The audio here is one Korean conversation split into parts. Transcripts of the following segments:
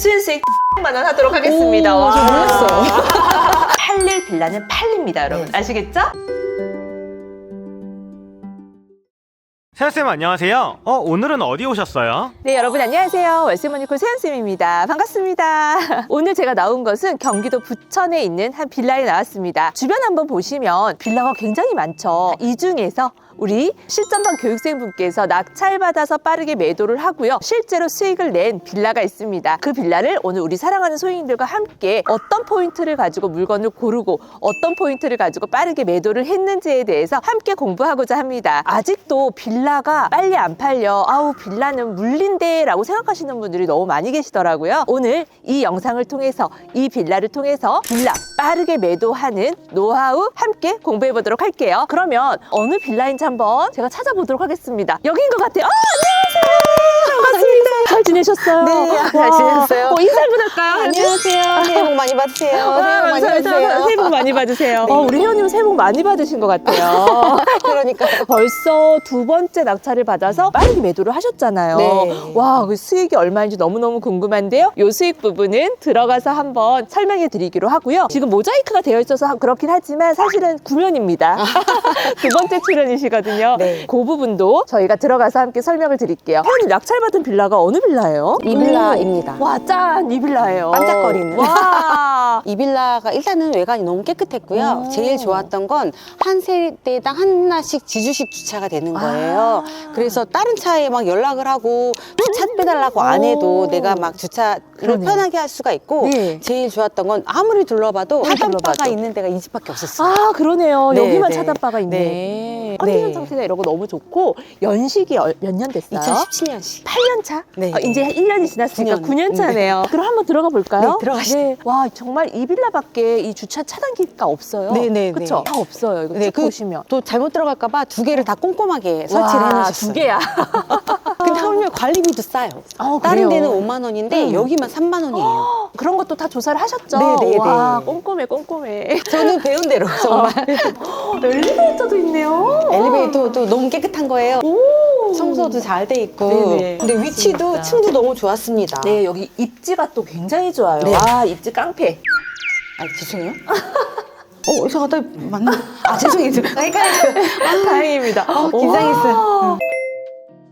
수연수익 만원 하도록 하겠습니다. 오, 저 몰랐어요. 팔릴 빌라는 팔립니다, 여러분. 네. 아시겠죠? 세연쌤 안녕하세요. 오늘은 어디 오셨어요? 네, 여러분 안녕하세요. 월세모니콜 세연쌤입니다. 반갑습니다. 오늘 제가 나온 것은 경기도 부천에 있는 한 빌라에 나왔습니다. 주변 한번 보시면 빌라가 굉장히 많죠. 이 중에서 우리 실전반 교육생분께서 낙찰받아서 빠르게 매도를 하고요. 실제로 수익을 낸 빌라가 있습니다. 그 빌라를 오늘 우리 사랑하는 소유인들과 함께 어떤 포인트를 가지고 물건을 고르고 어떤 포인트를 가지고 빠르게 매도를 했는지에 대해서 함께 공부하고자 합니다. 아직도 빌라가 빨리 안 팔려. 아우, 빌라는 물린데 라고 생각하시는 분들이 너무 많이 계시더라고요. 오늘 이 영상을 통해서 이 빌라를 통해서 빌라 빠르게 매도하는 노하우 함께 공부해 보도록 할게요. 그러면 어느 빌라인지 한번 제가 찾아보도록 하겠습니다. 여기인 것 같아요. 안녕하세요. 반갑습니다. 잘 지내셨어요? 네, 잘 지내셨어요? 인사를 부탁할까요? 안녕하세요. 새해 복 많이 받으세요. 와, 새해 복 많이 감사합니다. 받으세요. 새해 복 많이 받으세요. 네. 우리 회원님 새해 복 많이 받으신 것 같아요. 그러니까. 벌써 두 번째 낙찰을 받아서 빠르게 매도를 하셨잖아요. 네. 와, 그 수익이 얼마인지 너무너무 궁금한데요. 이 수익 부분은 들어가서 한번 설명해 드리기로 하고요. 지금 모자이크가 되어 있어서 그렇긴 하지만 사실은 구면입니다. 두 번째 출연이시거든요. 네. 그 부분도 저희가 들어가서 함께 설명을 드릴게요. 회원님 낙찰받은 빌라가 어느 빌라예요? 이 빌라입니다. 와, 짠! 이 빌라예요. 반짝거리는. 와. 이 빌라가 일단은 외관이 너무 깨끗했고요. 오. 제일 좋았던 건 한 세대당 하나씩 지주식 주차가 되는 거예요. 그래서 다른 차에 막 연락을 하고 주차 빼달라고 안 해도 내가 막 주차를 그러네요. 편하게 할 수가 있고 네. 제일 좋았던 건 아무리 둘러봐도 다 차단바가 둘러봐도. 있는 데가 이 집밖에 없었어요. 아, 그러네요. 네, 여기만 네. 차단바가 있네. 네. 컨디션 네. 상태가 이런 거 너무 좋고 연식이 몇 년 됐어요? 2017년식. 8년 차? 네. 이제 1년이 지났으니까 9년. 9년 차네요. 그럼 한번 들어가 볼까요? 네, 들어가시죠. 네. 와, 정말 이 빌라밖에 이 주차 차단기가 없어요. 네, 네, 그쵸? 네. 다 없어요. 이거 네, 쭉 보시면. 또 잘못 들어갈까봐 두 개를 다 꼼꼼하게 설치를 와, 해놓으셨어요. 두 개야. 근데 하물며 관리비도 싸요. 그래요? 다른 데는 5만 원인데 음. 여기만 3만 원이에요. 그런 것도 다 조사를 하셨죠? 네, 네, 와, 네. 꼼꼼해, 꼼꼼해. 저는 배운 대로 정말 엘리베이터도 있네요. 엘리베이터도 너무 깨끗한 거예요. 오. 청소도 잘 돼 있고. 네네. 근데 위치도 맞습니다. 층도 너무 좋았습니다. 네, 여기 입지가 또 굉장히 좋아요. 네. 와, 입지 깡패. 아, 죄송해요. 이상하다. 맞는. 아, 죄송해요. 헷갈렸어요. 다행입니다. 긴장했어요.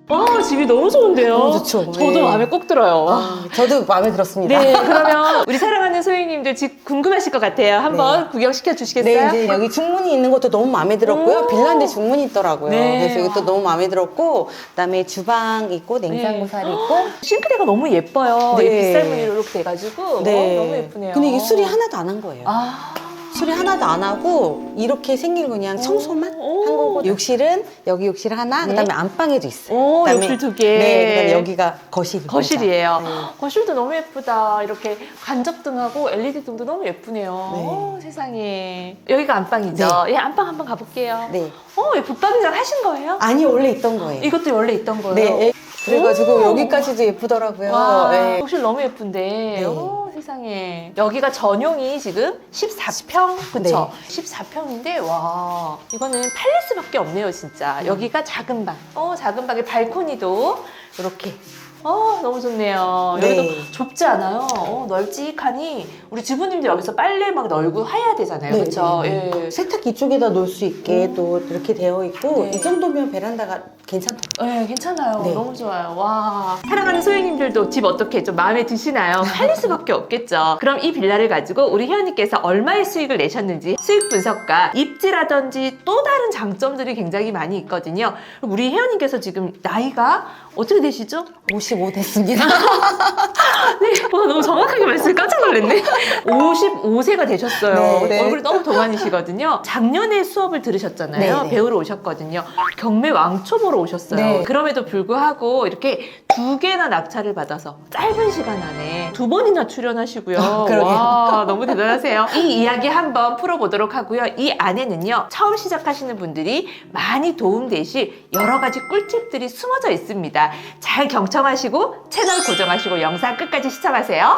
와, 집이 너무 좋은데요? 너무 좋죠. 저도 네. 마음에 꼭 들어요. 저도 마음에 들었습니다. 네, 그러면 우리 사랑하는 소유님들 집 궁금하실 것 같아요. 한번 구경시켜 주시겠어요? 네, 여기 중문이 있는 것도 너무 마음에 들었고요. 빌라인데 중문이 있더라고요. 네. 그래서 이것도 너무 마음에 들었고, 그다음에 주방 있고 냉장고살이 있고. 싱크대가 너무 예뻐요. 네. 이 빗살 무늬로 이렇게 돼가지고 너무 예쁘네요. 근데 이게 수리 하나도 안 한 거예요. 아, 수리 하나도 안 하고 이렇게 생긴 그냥 청소만 오. 한 거고. 욕실은 여기 욕실 하나, 네. 그다음에 안방에도 있어요. 오, 그다음에- 욕실 두 개. 네, 그다음에 여기가 거실. 거실이에요. 네. 거실도 너무 예쁘다. 이렇게 간접등하고 LED 등도 너무 예쁘네요. 네. 오, 세상에. 여기가 안방이죠? 예, 안방 한번 가볼게요. 네. 이 붙박이장 하신 거예요? 아니 원래 있던 거예요. 이것도 원래 있던 거예요? 네. 그래가지고 오. 여기까지도 예쁘더라고요. 와, 네. 욕실 너무 예쁜데. 네. 오, 세상에. 여기가 전용이 지금 14평, 그쵸? 14평인데, 와. 이거는 팔릴 수밖에 없네요, 진짜. 여기가 작은 방. 작은 방에 발코니도 이렇게. 너무 좋네요. 네. 여기도 좁지 않아요. 널찍하니 우리 주부님들 여기서 빨래 막 널고 해야 되잖아요. 네, 그쵸? 네, 네. 예. 세탁기 이쪽에다 놓을 수 있게 또 이렇게 되어 있고, 네. 이 정도면 베란다가 괜찮더라고요. 네, 괜찮아요. 네. 너무 좋아요. 와. 사랑하는 소유님들도 집 어떻게 좀 마음에 드시나요? 팔릴 수밖에 없겠죠. 그럼 이 빌라를 가지고 우리 회원님께서 얼마의 수익을 내셨는지 수익 분석과 입지라든지 또 다른 장점들이 굉장히 많이 있거든요. 그럼 우리 회원님께서 지금 나이가 어떻게 되시죠? 55 됐습니다. 네. 너무 정확하게 말씀해 깜짝 놀랐네. 55세가 되셨어요. 네, 네. 얼굴이 너무 동안이시거든요. 작년에 수업을 들으셨잖아요. 네, 네. 배우러 오셨거든요. 경매 왕초보로 오셨어요. 네. 그럼에도 불구하고 이렇게 두 개나 낙찰을 받아서 짧은 시간 안에 두 번이나 출연하시고요. 그러게요. 와, 너무 대단하세요. 이 이야기 한번 풀어보도록 하고요. 이 안에는요, 처음 시작하시는 분들이 많이 도움되실 여러 가지 꿀팁들이 숨어져 있습니다. 잘 경청하시고 채널 고정하시고 영상 끝까지 시청하세요.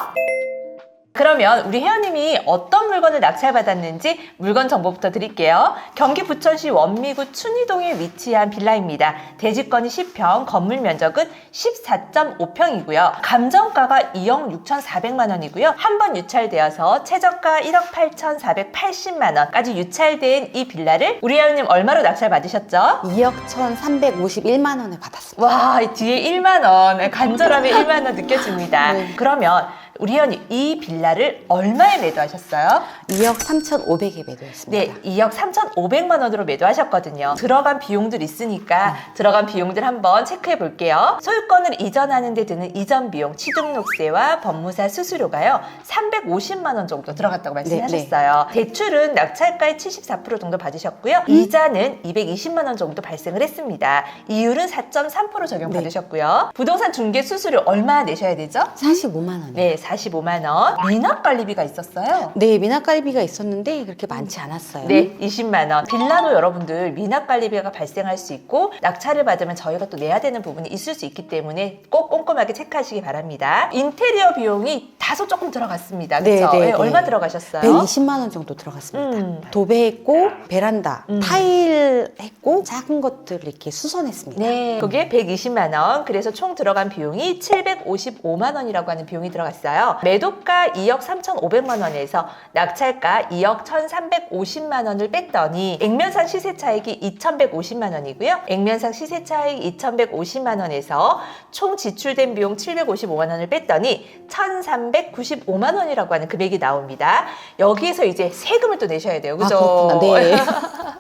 그러면 우리 혜연님이 어떤 물건을 낙찰받았는지 물건 정보부터 드릴게요. 경기 부천시 원미구 춘희동에 위치한 빌라입니다. 대지권이 10평, 건물 면적은 14.5평이고요. 감정가가 2억 6,400만 원이고요. 한 번 유찰되어서 최저가 1억 8,480만 원까지 유찰된 이 빌라를 우리 혜연님 얼마로 낙찰받으셨죠? 2억 1,351만 원을 받았습니다. 와, 이 뒤에 1만 원, 간절함의 1만 원 느껴집니다. 네. 그러면 우리 혜연님 이 빌라를 얼마에 매도하셨어요? 2억 3,500에 매도했습니다. 네, 2억 3,500만 원으로 매도하셨거든요. 들어간 비용들 있으니까 들어간 비용들 한번 체크해 볼게요. 소유권을 이전하는 데 드는 이전 비용, 취득록세와 법무사 수수료가요. 350만 원 정도 들어갔다고 말씀하셨어요. 대출은 낙찰가의 74% 정도 받으셨고요. 이자는 220만 원 정도 발생을 했습니다. 이율은 4.3% 적용받으셨고요. 부동산 중개 수수료 얼마 내셔야 되죠? 45만 원이요. 네, 45만 원. 미납관리비가 있었어요. 네, 미납관리비가 있었는데 그렇게 많지 않았어요. 네, 20만 원. 빌라도 여러분들 미납관리비가 발생할 수 있고 낙찰을 받으면 저희가 또 내야 되는 부분이 있을 수 있기 때문에 꼭 꼼꼼하게 체크하시기 바랍니다. 인테리어 비용이 다소 조금 들어갔습니다. 그렇죠? 네, 네, 네. 얼마 들어가셨어요? 120만 원 정도 들어갔습니다. 도배했고 베란다, 타일 했고 작은 것들 이렇게 수선했습니다. 네, 그게 120만 원. 그래서 총 들어간 비용이 755만 원이라고 하는 비용이 들어갔어요. 매도가 2억 3,500만 원에서 낙찰가 2억 1,350만 원을 뺐더니 액면상 시세 차익이 2,150만 원이고요. 액면상 시세 차익 2,150만 원에서 총 지출된 비용 755만 원을 뺐더니 1,395만 원이라고 하는 금액이 나옵니다. 여기에서 이제 세금을 또 내셔야 돼요. 그죠? 아, 그렇구나. 네.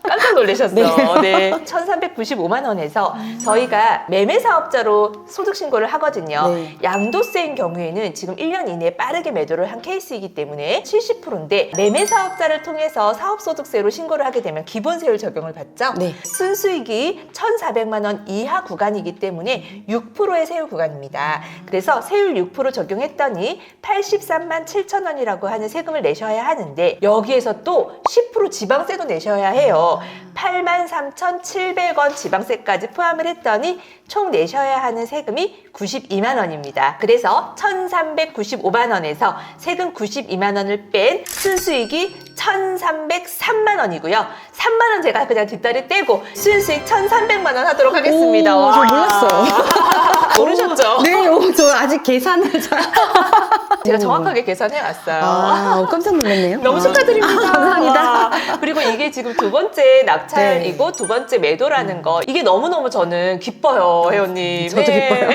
깜짝 놀라셨어. 네. 1,395만 원에서 저희가 매매 사업자로 소득 신고를 하거든요. 네. 양도세인 경우에는 지금 1년 이내에 빠르게 매도를 한 케이스이기 때문에 70%인데 매매 사업자를 통해서 사업소득세로 신고를 하게 되면 기본세율 적용을 받죠. 네. 순수익이 1,400만 원 이하 구간이기 때문에 6%의 세율 구간입니다. 그래서 세율 6% 적용했더니 83만 7천 원이라고 하는 세금을 내셔야 하는데 여기에서 또 10% 지방세도 내셔야 해요. 83,700원 지방세까지 포함을 했더니 총 내셔야 하는 세금이 92만 원입니다. 그래서 1,395만 원에서 세금 92만 원을 뺀 순수익이 1,303만 원이고요. 3만 원 제가 그냥 뒷다리 떼고 순수익 1,300만 원 하도록 하겠습니다. 오, 저 와. 몰랐어요. 모르셨죠? 네, 저 아직 계산을 잘. 제가 정확하게 계산해 왔어요. 아, 깜짝 놀랐네요. 너무 아. 축하드립니다. 감사합니다. 그리고 이게 지금 두 번째 낙찰이고 두 번째 매도라는 거 이게 너무너무 저는 기뻐요, 혜연님. 저도 기뻐요.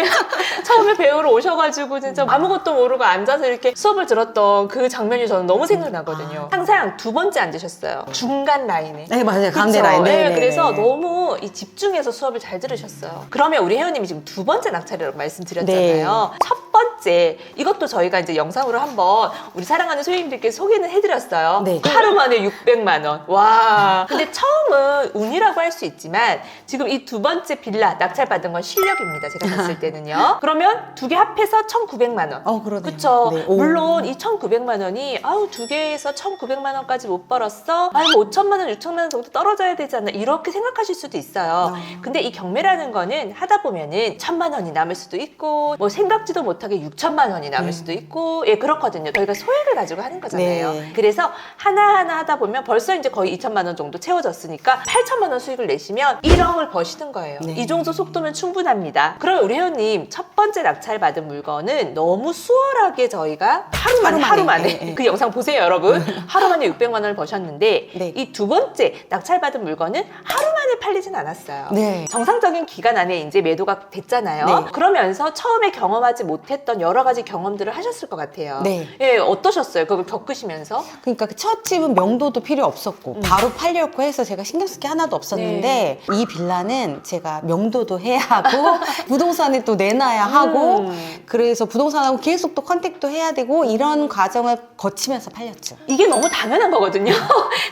처음에 배우러 오셔가지고 진짜 아무것도 모르고 앉아서 이렇게 수업을 들었던 그 장면이 저는 너무 생각나거든요. 항상 두 번째 앉으셨어요. 중간 라인에. 네, 맞아요. 가운데 그쵸? 라인. 네, 그래서 너무 이 집중해서 수업을 잘 들으셨어요. 그러면 우리 혜연님이 지금 두 번째 낙찰이라고 말씀드렸잖아요. 첫 번째 이것도 저희가 이제 영상으로 한번 우리 사랑하는 소유님들께 소개는 해드렸어요. 네. 하루 만에 600만 원. 와. 근데 처음은 운이라고 할 수 있지만 지금 이 두 번째 빌라 낙찰받은 건 실력입니다. 제가 봤을 때는요. 그러면 두 개 합해서 1,900만 원. 그러네요. 그쵸. 네. 오. 물론 이 1,900만 원이 두 개에서 1,900만 원까지 못 벌었어. 5천만 원, 6천만 원 정도 떨어져야 되지 않나 이렇게 생각하실 수도 있어요. 근데 이 경매라는 거는 하다 보면은 1,000만 원이 남을 수도 있고 뭐 생각지도 못하게 6천만 원이 남을 수도 있고 예 그렇거든요. 저희가 소액을 가지고 하는 거잖아요. 네. 그래서 하나하나 하다 보면 벌써 이제 거의 2천만 원 정도 채워졌으니까 8천만 원 수익을 내시면 1억을 버시는 거예요. 네. 이 정도 속도면 충분합니다. 그럼 우리 회원님 첫 번째 낙찰 받은 물건은 너무 수월하게 저희가 하루 만에 네, 네. 그 영상 보세요 여러분. 하루 만에 600만 원을 버셨는데 네. 이 두 번째 낙찰 받은 물건은 하루 만에 팔리진 않았어요. 네. 정상적인 기간 안에 이제 매도가 됐잖아요. 네. 그러면서 처음에 경험하지 못했던 여러 가지 경험들을 하셨을 것 같아요. 네. 예, 어떠셨어요? 그걸 겪으시면서? 그러니까 그 첫 집은 명도도 필요 없었고 바로 팔려고 해서 제가 신경 쓸 게 하나도 없었는데 이 빌라는 제가 명도도 해야 하고 부동산에 또 내놔야 하고 그래서 부동산하고 계속 또 컨택도 해야 되고 이런 과정을 거치면서 팔렸죠. 이게 너무 당연한 거거든요.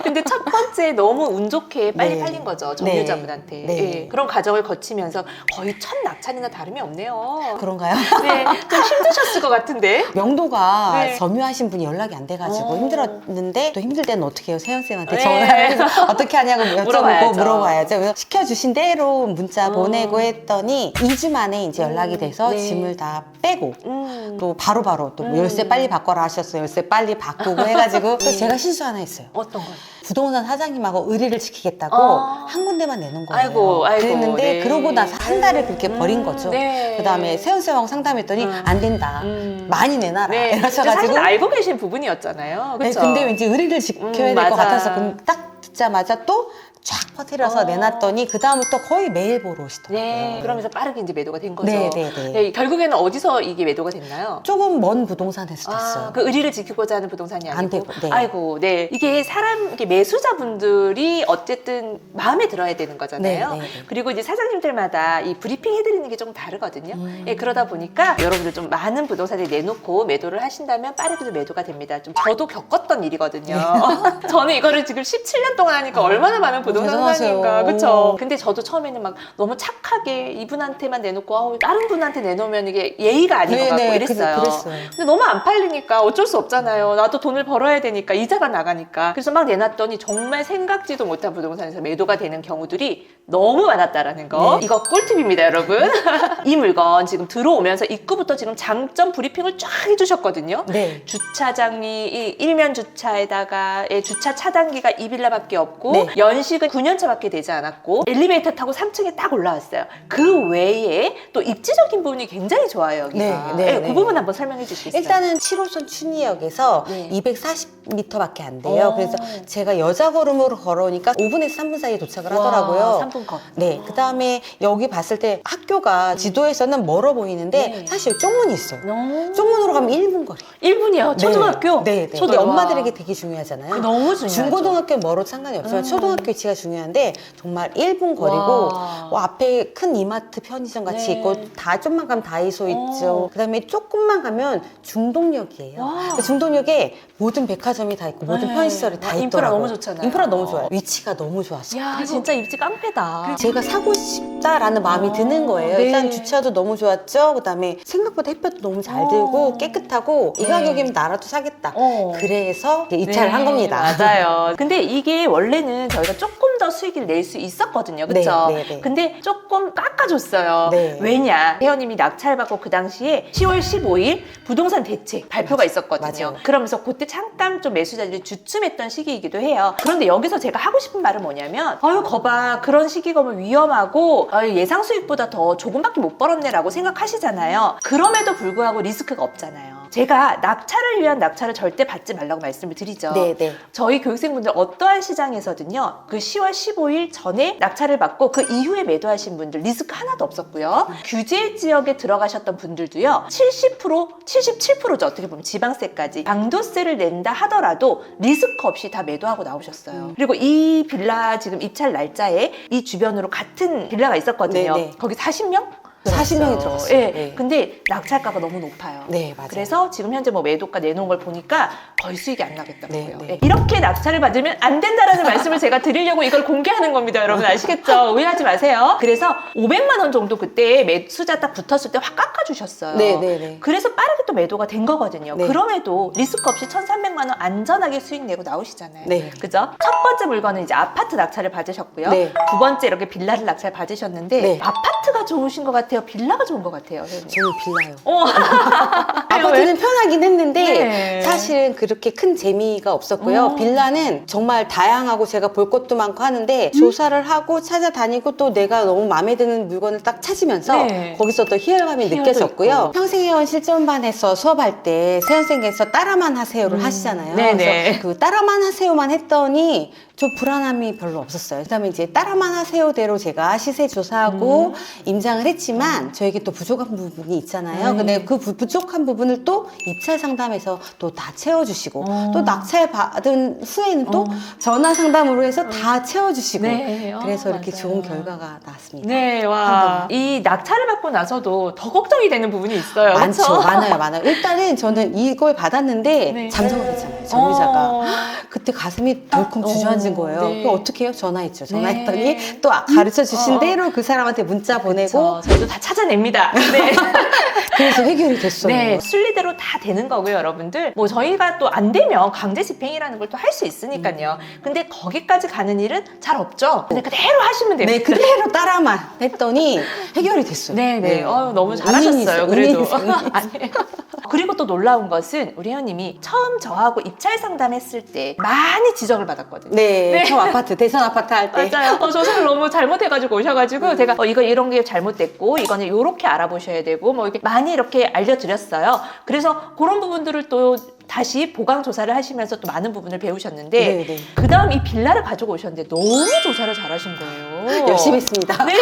근데 첫 번째 너무 운 좋게 빨리 네. 팔린 거죠. 저도 점유자분한테 네. 예, 그런 과정을 거치면서 거의 첫 낙찰이나 다름이 없네요. 그런가요? 네, 좀 힘드셨을 것 같은데. 명도가 네. 점유하신 분이 연락이 안 돼가지고 힘들었는데 또 힘들 때는 어떻게 해요? 세연쌤한테 네. 전화를 해서 어떻게 하냐고 여쭤보고 물어봐야죠. 물어봐야죠. 그래서 시켜주신 대로 문자 보내고 했더니 2주 만에 이제 연락이 돼서 네. 짐을 다 빼고 음. 또 바로바로 또 열쇠 빨리 바꿔라 하셨어요. 열쇠 빨리 바꾸고 해가지고 또 제가 실수 하나 했어요. 어떤 걸? 부동산 사장님하고 의리를 지키겠다고 아. 한 군데만 내는 거예요. 아이고, 그랬는데 네. 그러고 나서 한 달을 그렇게 버린 거죠. 네. 그다음에 세연쌤하고 상담했더니 안 된다. 많이 내놔라. 네. 이러셔가지고 사실 알고 계신 부분이었잖아요. 네, 그렇죠? 근데 왠지 의리를 지켜야 될 것 맞아. 같아서 딱 듣자마자 또 쫙 퍼뜨려서 내놨더니 그 다음부터 거의 매일 보러 오시더라고요. 네, 그러면서 빠르게 이제 매도가 된 거죠. 네, 네, 네. 네, 결국에는 어디서 이게 매도가 됐나요? 조금 먼 부동산에서 됐어요. 그 의리를 지키고자 하는 부동산이 아니고. 안 되고, 네. 아이고, 네. 이게 이게 매수자분들이 어쨌든 마음에 들어야 되는 거잖아요. 네, 네, 네. 그리고 이제 사장님들마다 이 브리핑 해드리는 게 좀 다르거든요. 예, 그러다 보니까 여러분들 좀 많은 부동산에 내놓고 매도를 하신다면 빠르게도 매도가 됩니다. 좀 저도 겪었던 일이거든요. 저는 이거를 지금 17년 동안 하니까 얼마나 많은 부동산 대단하세요. 사장님과 그쵸? 근데 저도 처음에는 막 너무 착하게 이분한테만 내놓고 다른 분한테 내놓으면 이게 예의가 아닌 것 같고 네, 이랬어요. 그랬어요. 근데 너무 안 팔리니까 어쩔 수 없잖아요. 나도 돈을 벌어야 되니까 이자가 나가니까. 그래서 막 내놨더니 정말 생각지도 못한 부동산에서 매도가 되는 경우들이 너무 많았다라는 거. 네. 이거 꿀팁입니다, 여러분. 이 물건 지금 들어오면서 입구부터 지금 장점 브리핑을 쫙 해주셨거든요. 네. 주차장이 이 일면 주차에다가 주차 차단기가 이 빌라밖에 없고 네. 연식은 9년차밖에 되지 않았고 엘리베이터 타고 3층에 딱 올라왔어요. 그 외에 또 입지적인 부분이 굉장히 좋아요, 여기가. 네, 네, 그 네. 부분 한번 설명해 주시겠어요? 일단은 7호선 춘희역에서 네. 240m밖에 안 돼요. 어. 그래서 제가 여자 걸음으로 걸어오니까 5분에서 3분 사이에 도착을 하더라고요. 3분 컷. 네, 그 다음에 여기 봤을 때 학교가 지도에서는 멀어 보이는데 네. 사실 쪽문이 있어요. 너무 쪽문으로 가면 1분 거리. 1분이요. 초등학교? 네, 네. 초등- 이게 와. 엄마들에게 되게 중요하잖아요. 너무 중요하죠. 중고등학교 멀어도 상관이 없어요. 초등학교 위치가 중요한데 정말 1분 거리고 와. 앞에 큰 이마트 편의점 같이 네. 있고 다 좀만 가면 다이소 있죠. 그다음에 조금만 가면 중동역이에요. 와. 그 중동역에 모든 백화점이 다 있고 모든 네. 편의시설이 다 와, 있더라고요. 인프라 너무 좋잖아요. 인프라 너무 좋아요. 위치가 너무 좋았어요. 야, 진짜 입지 깡패다. 제가 사고 싶다라는 마음이 드는 거예요. 네. 일단 주차도 너무 좋았죠. 그다음에 생각보다 햇볕도 너무 잘 들고 깨끗하고 이 네. 가격이면 나라도 사겠다. 어. 그래서 입찰을 한 겁니다. 맞아요. 근데 이게 원래는 저희가 조금 더 수익을 낼 수 있었거든요. 그쵸? 네, 네, 네. 근데 조금 깎아줬어요. 네. 왜냐? 회원님이 낙찰받고 그 당시에 10월 15일 부동산 대책 발표가 있었거든요. 맞아요. 그러면서 그때 잠깐 좀 매수자들이 주춤했던 시기이기도 해요. 그런데 여기서 제가 하고 싶은 말은 뭐냐면 아유 거봐 그런 시기가 뭐 위험하고 아유, 예상 수익보다 더 조금밖에 못 벌었네 라고 생각하시잖아요. 그럼에도 불구하고 리스크가 없잖아요. 제가 낙찰을 위한 낙찰을 절대 받지 말라고 말씀을 드리죠. 네, 네. 저희 교육생분들 어떠한 시장에서든요. 그 10월 15일 전에 낙찰을 받고 그 이후에 매도하신 분들 리스크 하나도 없었고요. 규제 지역에 들어가셨던 분들도요. 70%, 77%죠. 어떻게 보면 지방세까지. 양도세를 낸다 하더라도 리스크 없이 다 매도하고 나오셨어요. 그리고 이 빌라 지금 입찰 날짜에 이 주변으로 같은 빌라가 있었거든요. 네, 네. 거기 40명? 40명이 들어갔어요. 예. 네. 근데 낙찰가가 너무 높아요. 네, 맞아요. 그래서 지금 현재 뭐 매도가 내놓은 걸 보니까 거의 수익이 안 나겠더라고요. 네, 네. 예. 이렇게 낙찰을 받으면 안 된다라는 말씀을 제가 드리려고 이걸 공개하는 겁니다. 여러분 아시겠죠? 오해하지 마세요. 그래서 500만 원 정도 그때 매수자 딱 붙었을 때 확 깎아주셨어요. 네, 네, 네. 그래서 빠르게 또 매도가 된 거거든요. 네. 그럼에도 리스크 없이 1,300만 원 안전하게 수익 내고 나오시잖아요. 네. 그죠? 첫 번째 물건은 이제 아파트 낙찰을 받으셨고요. 네. 두 번째 이렇게 빌라를 낙찰 받으셨는데 네. 아파트가 좋으신 것 같아요? 빌라가 좋은 것 같아요? 회원님? 저는 빌라요. 왜? 아파트는 편하긴 했는데 네. 사실은 그렇게 큰 재미가 없었고요. 빌라는 정말 다양하고 제가 볼 것도 많고 하는데 조사를 하고 찾아다니고 또 내가 너무 마음에 드는 물건을 딱 찾으면서 네. 거기서 또 희열감이 희열도 느껴졌고요. 있고. 평생회원 실전반에서 수업할 때 세연생에서 따라만 하세요를 하시잖아요. 네네. 그래서 그 따라만 하세요만 했더니 좀 불안함이 별로 없었어요. 그다음에 이제 따라만 하세요대로 제가 시세 조사하고 임장을 했지만 하지만 저에게 또 부족한 부분이 있잖아요. 네. 근데 그 부족한 부분을 또 입찰 상담에서 또 다 채워주시고 또 낙찰 받은 후에는 또 전화 상담으로 해서 다 채워주시고 네. 그래서 이렇게 맞아요. 좋은 결과가 나왔습니다. 네, 와. 이 낙찰을 받고 나서도 더 걱정이 되는 부분이 있어요. 많죠. 그쵸? 많아요. 일단은 저는 이걸 받았는데 네. 잠정을 했잖아요. 전유자가. 어. 그때 가슴이 덜컹 주저앉은 거예요. 네. 그럼 어떻게 해요? 전화했죠. 전화했더니 네. 또 가르쳐 주신 대로 그 사람한테 문자 보내고 저희도 다 찾아냅니다. 네. 그래서 해결이 됐어요. 네, 순리대로 다 되는 거고요, 여러분들. 뭐 저희가 또 안 되면 강제 집행이라는 걸 또 할 수 있으니까요. 근데 거기까지 가는 일은 잘 없죠. 근데 그대로 하시면 됩니다. 네, 그대로 따라만 했더니 해결이 됐어요. 네네. 너무 운이 잘하셨어요. 있어요. 그래도. 운이 있어요. 아니에요. 그리고 또 놀라운 것은 우리 회원님이 처음 저하고 입찰 상담했을 때 많이 지적을 받았거든요. 네, 네. 처음 아파트, 대선 아파트 할 때. 맞아요. 저 사실 너무 잘못해가지고 오셔가지고 제가 이거 이런 게 잘못됐고 이거는 이렇게 알아보셔야 되고 뭐 이렇게 많이 이렇게 알려드렸어요. 그래서 그런 부분들을 또 다시 보강 조사를 하시면서 또 많은 부분을 배우셨는데 네, 네. 그 다음 이 빌라를 가지고 오셨는데 너무 조사를 잘하신 거예요. 열심히 했습니다. 네,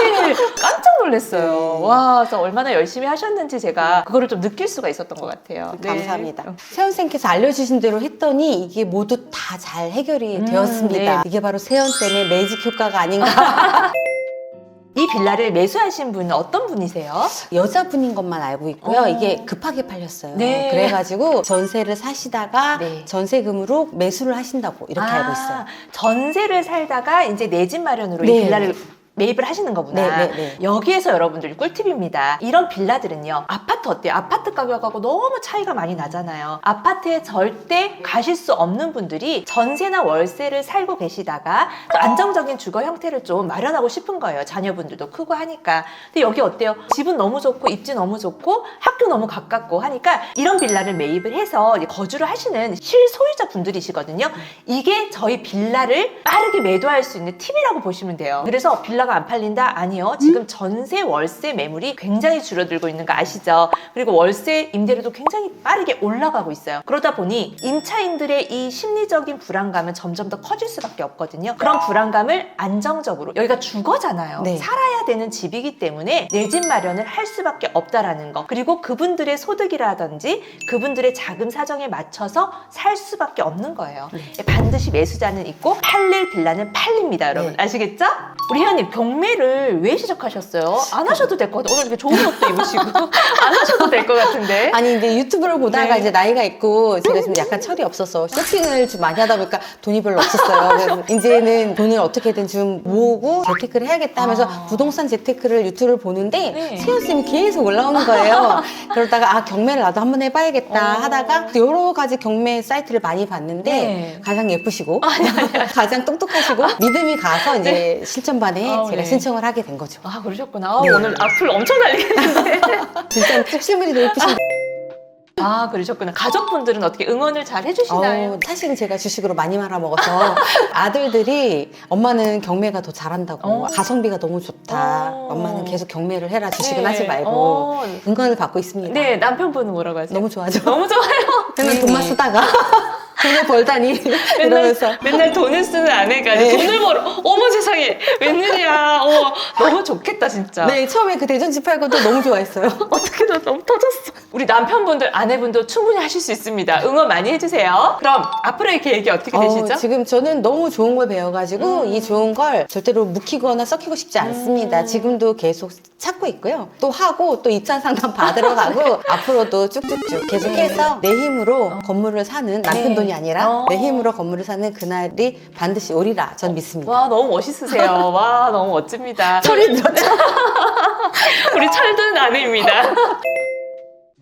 깜짝 놀랐어요. 네. 와, 그래서 얼마나 열심히 하셨는지 제가 그거를 좀 느낄 수가 있었던 것 같아요. 네. 감사합니다. 세연쌤께서 알려주신 대로 했더니 이게 모두 다 잘 해결이 되었습니다. 네. 이게 바로 세연쌤의 매직 효과가 아닌가. 이 빌라를 매수하신 분은 어떤 분이세요? 여자분인 것만 알고 있고요. 어. 이게 급하게 팔렸어요. 네. 그래가지고 전세를 사시다가 네. 전세금으로 매수를 하신다고 이렇게 알고 있어요. 전세를 살다가 이제 내 집 마련으로 이 네. 빌라를 매입을 하시는 거구나. 네, 네, 네. 여기에서 여러분들 꿀팁입니다. 이런 빌라들은요. 아파트 어때요? 아파트 가격하고 너무 차이가 많이 나잖아요. 아파트에 절대 가실 수 없는 분들이 전세나 월세를 살고 계시다가 또 안정적인 주거 형태를 좀 마련하고 싶은 거예요. 자녀분들도 크고 하니까. 근데 여기 어때요? 집은 너무 좋고 입지 너무 좋고 학교 너무 가깝고 하니까 이런 빌라를 매입을 해서 이제 거주를 하시는 실소유자 분들이시거든요. 이게 저희 빌라를 빠르게 매도할 수 있는 팁이라고 보시면 돼요. 그래서 빌라가 안 팔린다? 아니요. 지금 전세, 월세 매물이 굉장히 줄어들고 있는 거 아시죠? 그리고 월세 임대료도 굉장히 빠르게 올라가고 있어요. 그러다 보니 임차인들의 이 심리적인 불안감은 점점 더 커질 수밖에 없거든요. 그런 불안감을 안정적으로, 여기가 주거잖아요. 네. 살아야 되는 집이기 때문에 내 집 마련을 할 수밖에 없다라는 거. 그리고 그분들의 소득이라든지 그분들의 자금 사정에 맞춰서 살 수밖에 없는 거예요. 반드시 매수자는 있고 팔릴 빌라는 팔립니다, 여러분. 네. 아시겠죠? 우리 회원님 경매를 왜 시작하셨어요? 안 하셔도 될 것 같아요. 오늘 이렇게 좋은 옷도 입으시고 안 하셔도 될 것 같은데. 아니 이제 유튜브를 보다가 네. 이제 나이가 있고 제가 지금 약간 철이 없어서 쇼핑을 좀 많이 하다 보니까 돈이 별로 없었어요. 그래서 이제는 돈을 어떻게든 좀 모으고 재테크를 해야겠다 하면서 부동산 재테크를 유튜브를 보는데 네. 세연쌤이 계속 올라오는 거예요. 그러다가 경매를 나도 한번 해봐야겠다 하다가 여러 가지 경매 사이트를 많이 봤는데 네. 가장 예쁘시고 가장 똑똑하시고 믿음이 가서 이제 실전반에 제가 네. 신청을 하게 된 거죠. 아, 그러셨구나. 네. 오늘 악플 엄청 달리겠는데. 진짜 실물이 더 예쁘신데. 아, 그러셨구나. 가족분들은 어떻게 응원을 잘 해주시나요? 사실은 제가 주식으로 많이 말아먹어서 아들들이 엄마는 경매가 더 잘한다고 가성비가 너무 좋다. 엄마는 계속 경매를 해라. 주식은 네. 하지 말고 응원을 받고 있습니다. 네, 남편분은 뭐라고 하세요? 너무 좋아죠. 너무 좋아요. 맨날 돈만 쓰다가 돈을 벌다니 맨날, 이러면서 맨날 돈을 쓰는 아내가 네. 돈을 벌어. 어머 세상에 웬일이야. 너무 좋겠다 진짜. 네, 처음에 그 대전집 팔고도 너무 좋아했어요. 어떻게 너무 터졌어. 우리 남편분들, 아내분도 충분히 하실 수 있습니다. 응원 많이 해주세요. 그럼 앞으로의 계획이 어떻게 되시죠? 지금 저는 너무 좋은 걸 배워가지고 이 좋은 걸 절대로 묵히거나 썩히고 싶지 않습니다. 지금도 계속 찾고 있고요. 또 하고 또 입찰 상담 받으러 가고 앞으로도 쭉쭉쭉 계속해서 내 힘으로 건물을 사는 남편 네. 돈이 아니라 어. 내 힘으로 건물을 사는 그날이 반드시 오리라 전 믿습니다. 와, 너무 멋있으세요. 와, 너무 멋집니다. 소리 들었죠? 우리 철든 아내입니다.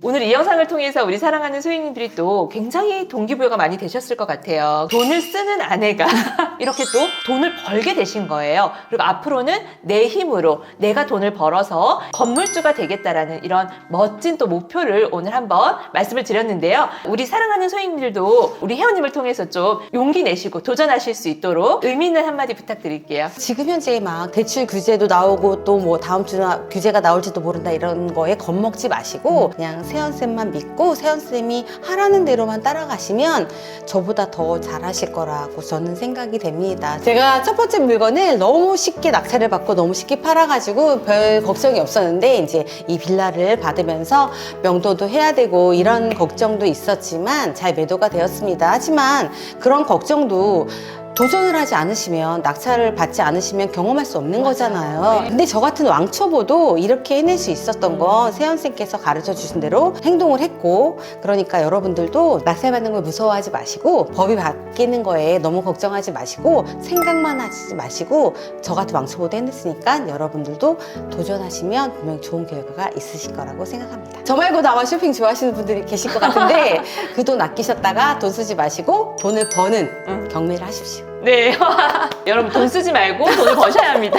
오늘 이 영상을 통해서 우리 사랑하는 소유님들이 또 굉장히 동기부여가 많이 되셨을 것 같아요. 돈을 쓰는 아내가 이렇게 또 돈을 벌게 되신 거예요. 그리고 앞으로는 내 힘으로 내가 돈을 벌어서 건물주가 되겠다라는 이런 멋진 또 목표를 오늘 한번 말씀을 드렸는데요. 우리 사랑하는 소유님들도 우리 회원님을 통해서 좀 용기 내시고 도전하실 수 있도록 의미 있는 한마디 부탁드릴게요. 지금 현재 막 대출 규제도 나오고 또 뭐 다음 주나 규제가 나올지도 모른다 이런 거에 겁먹지 마시고 그냥 세연쌤만 믿고 세연쌤이 하라는 대로만 따라가시면 저보다 더 잘하실 거라고 저는 생각이 됩니다. 제가 첫 번째 물건을 너무 쉽게 낙찰을 받고 너무 쉽게 팔아가지고 별 걱정이 없었는데 이제 이 빌라를 받으면서 명도도 해야 되고 이런 걱정도 있었지만 잘 매도가 되었습니다. 하지만 그런 걱정도 도전을 하지 않으시면, 낙찰을 받지 않으시면 경험할 수 없는 거잖아요. 네. 근데 저 같은 왕초보도 이렇게 해낼 수 있었던 건 세연쌤께서 가르쳐 주신 대로 행동을 했고, 그러니까 여러분들도 낙찰 받는 걸 무서워하지 마시고 법이 바뀌는 거에 너무 걱정하지 마시고 생각만 하지 마시고 저 같은 왕초보도 해냈으니까 여러분들도 도전하시면 분명히 좋은 결과가 있으실 거라고 생각합니다. 저 말고도 아마 쇼핑 좋아하시는 분들이 계실 것 같은데 그 돈 아끼셨다가 돈 쓰지 마시고 돈을 버는 경매를 하십시오. 네. 여러분 돈 쓰지 말고 돈을 버셔야 합니다.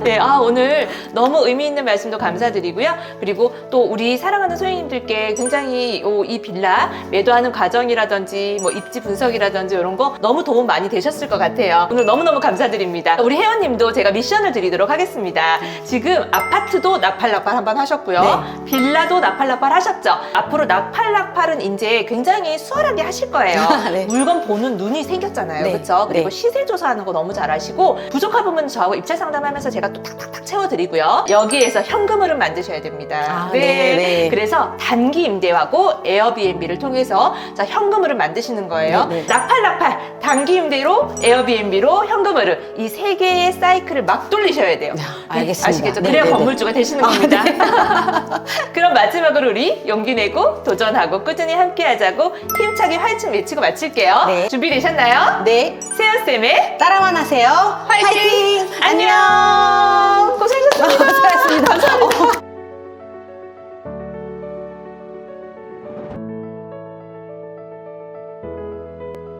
네. 오늘 너무 의미 있는 말씀도 감사드리고요. 그리고 또 우리 사랑하는 소유님들께 굉장히 이 빌라 매도하는 과정이라든지 뭐 입지 분석이라든지 이런 거 너무 도움 많이 되셨을 것 같아요. 오늘 너무너무 감사드립니다. 우리 혜원님도 제가 미션을 드리도록 하겠습니다. 지금 아파트도 나팔나팔 한번 하셨고요. 네. 빌라도 나팔나팔 하셨죠? 앞으로 나팔나팔은 이제 굉장히 수월하게 하실 거예요. 네. 물건 보는 눈이 생겼잖아요. 네. 그렇죠? 그리고 네. 시세 조사하는 거 너무 잘하시고 부족한 부분은 저하고 입찰 상담하면서 제가 또 탁탁탁 채워드리고요. 여기에서 현금 흐름 만드셔야 됩니다. 네. 그래서 단기 임대하고 에어비앤비를 통해서 자 현금 흐름 만드시는 거예요. 네. 나팔나팔 단기 임대로 에어비앤비로 현금 흐름 이 세 개의 사이클을 막 돌리셔야 돼요. 알겠습니다. 아시겠죠? 네, 그래야 네, 네. 건물주가 되시는 겁니다. 그럼 마지막으로 우리 용기 내고 도전하고 꾸준히 함께 하자고 힘차게 화이팅 외치고 마칠게요. 네. 준비되셨나요? 네. 세연쌤의 따라만 하세요. 화이팅! 안녕! 고생하셨습니다. 수고하셨습니다.